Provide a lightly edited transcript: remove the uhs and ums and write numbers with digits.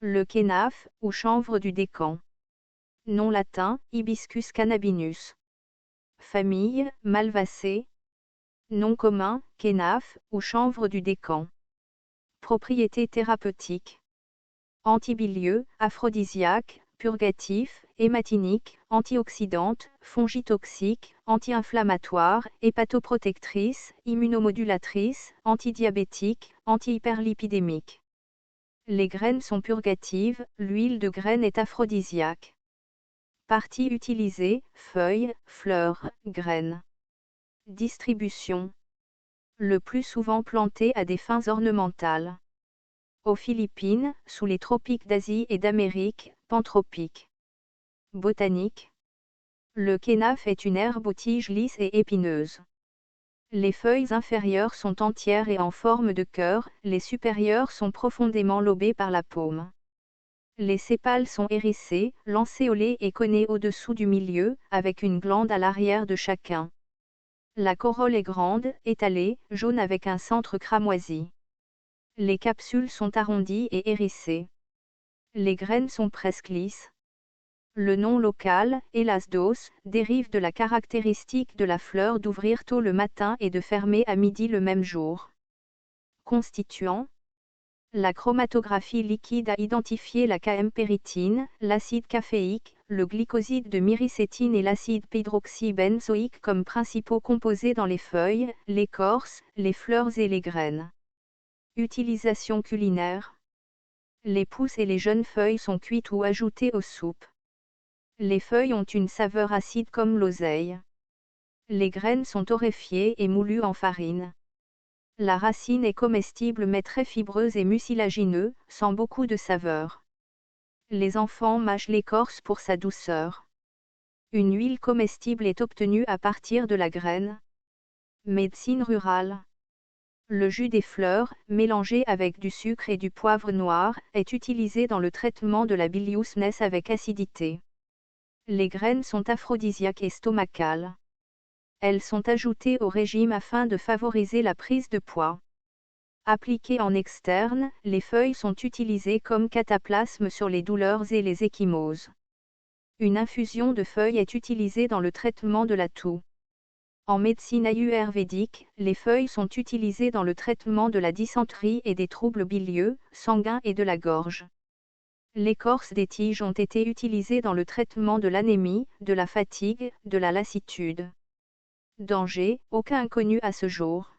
Le kénaf, ou chanvre du Décan. Nom latin, Hibiscus cannabinus. Famille, Malvacées. Nom commun, kénaf, ou chanvre du Décan. Propriétés thérapeutiques. Antibilieux, aphrodisiaque, purgatif, hématinique, antioxydante, fongitoxique, anti-inflammatoire, hépatoprotectrice, immunomodulatrice, antidiabétique, antihyperlipidémique. Les graines sont purgatives, l'huile de graine est aphrodisiaque. Parties utilisées, feuilles, fleurs, graines. Distribution. Le plus souvent planté à des fins ornementales. Aux Philippines, sous les tropiques d'Asie et d'Amérique, pantropiques. Botanique. Le kénaf est une herbe aux tiges lisses et épineuses. Les feuilles inférieures sont entières et en forme de cœur, les supérieures sont profondément lobées par la paume. Les sépales sont hérissés, lancéolés et connais au-dessous du milieu, avec une glande à l'arrière de chacun. La corolle est grande, étalée, jaune avec un centre cramoisi. Les capsules sont arrondies et hérissées. Les graines sont presque lisses. Le nom local, Elasdos, dérive de la caractéristique de la fleur d'ouvrir tôt le matin et de fermer à midi le même jour. Constituants. La chromatographie liquide a identifié la K-empéritine, l'acide caféique, le glycoside de myricétine et l'acide hydroxybenzoïque comme principaux composés dans les feuilles, l'écorce, les fleurs et les graines. Utilisation culinaire. Les pousses et les jeunes feuilles sont cuites ou ajoutées aux soupes. Les feuilles ont une saveur acide comme l'oseille. Les graines sont torréfiées et moulues en farine. La racine est comestible mais très fibreuse et mucilagineux, sans beaucoup de saveur. Les enfants mâchent l'écorce pour sa douceur. Une huile comestible est obtenue à partir de la graine. Médecine rurale. Le jus des fleurs, mélangé avec du sucre et du poivre noir, est utilisé dans le traitement de la biliousness avec acidité. Les graines sont aphrodisiaques et stomacales. Elles sont ajoutées au régime afin de favoriser la prise de poids. Appliquées en externe, les feuilles sont utilisées comme cataplasme sur les douleurs et les ecchymoses. Une infusion de feuilles est utilisée dans le traitement de la toux. En médecine ayurvédique, les feuilles sont utilisées dans le traitement de la dysenterie et des troubles bilieux, sanguins et de la gorge. L'écorce des tiges ont été utilisées dans le traitement de l'anémie, de la fatigue, de la lassitude. Danger, aucun inconnu à ce jour.